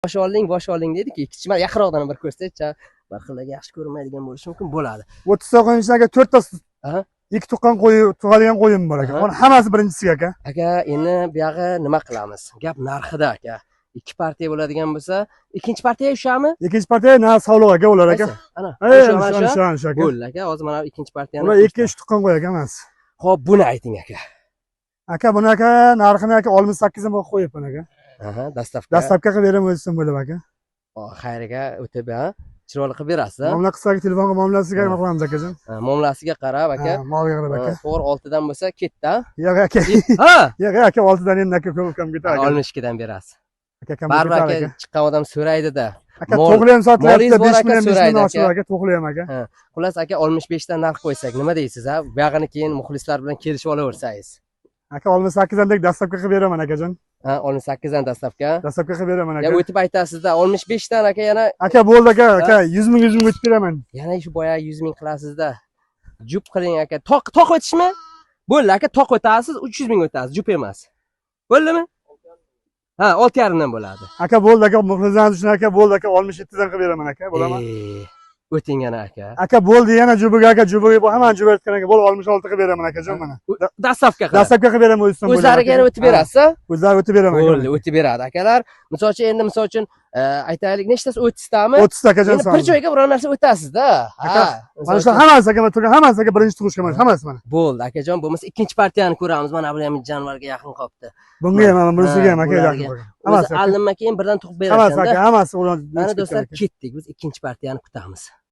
bosh oling dedik-ki, ikkinchi marta yaqinroqdan bir ko'rsatcha, bir xillarga yaxshi ko'rinmaydigan bo'lishi mumkin, bo'ladi. 30 aka 4 ta ikki tuqqan qo'yi tug'adigan qo'yim bor aka. Buni hammasi birinchisiga aka. Aka, endi bu yog'i nima qilamiz? Gap narxida aka. Ikki partiya bo'ladigan bo'lsa, ikkinchi partiya o'shami? Ikkinchi partiya na sog'liq aka ular aka. Ana, o'sha aka. Bo'ldi aka, hozir mana ikkinchi partiyani. Ular 2-3 tuqqan qo'y aka emas. Xo'p, buni ayting aka. Aka, buni aka narxini aka 68 ming qo'yibman aka. Aha, dastavka. Dastavka qilib beraman o'zim bo'lib aka. Xayriga o'tib, ha? Chiroyli qilib berasiz, ha? Muomala qilsak telefonga muomalasiga nima qilamiz akajon? Muomalasiga qarab aka. Molga qarab aka. To'g'ri 6 dan bo'lsa ketdi, ha? Yo'q aka. Ha? Yo'q aka 6 dan endi aka ko'p kam ketadi aka. 62 dan berasiz. Aka kam baribir aka chiqqan odam so'raydi-da. Aka to'g'ri ham sotilyapti, 5 million so'raydi aka, to'g'ri ham aka. Xullas aka 65 dan narx qo'ysak, nima deysiz, ha? Bu yog'ini keyin muxlislar bilan kelishib olaversangiz. Aka 68 dandek dastavka qilib beraman akajon. Ha, 68 dan dastavka. Dastavka qilib beraman aka. Ya o'tib aytasizda, 65 dan aka yana. Aka bo'ldi aka, 100 ming o'tib beraman. Yana shu boya 100 ming qilasizda. Jup qiling aka. Toq o'tishmi? Bo'ldi aka, toq o'tasiz, 300 ming o'tasiz, jup emas. Bo'ldimi? Ha, 6,5 dan bo'ladi. Aka bo'ldi aka, muxlislarimiz uchun aka bo'ldi aka, 67 dan qilib beraman aka, bo'ladimi? O'ting yana aka. Aka bo'ldi yana jubiga aka, jubiga bu hamma jubib aytgan aka, bo'ldi 66 qilib beraman akajon mana. Dastavka qilib. Dastavka qilib beraman o'zim bo'ladi. O'zlariga yana o'tib berasiz-a? O'zlari o'tib beraman. Bo'ldi, o'tib beradi akalar. Misol uchun aytaylik, nechtasi 30 tami? 30 ta akajon. Bir joyga biror narsa o'tasizda. Ha. Mana shu hammasi aka, mana turgan hammasi aka birinchi tug'ishga mana hammasi mana. Bo'ldi akajon, bo'lmasa ikkinchi partiyani ko'ramiz. Mana bu ham januarga yaqin qolibdi. Bunga ham mana bunisiga ham aka yaqin qolgan. Hammasi allanma keyin birdan tug'ib berasiz. Hammasi aka, hammasi ular. Mana do'stlar, ketdik. Biz ikkinchi partiyani kutamiz.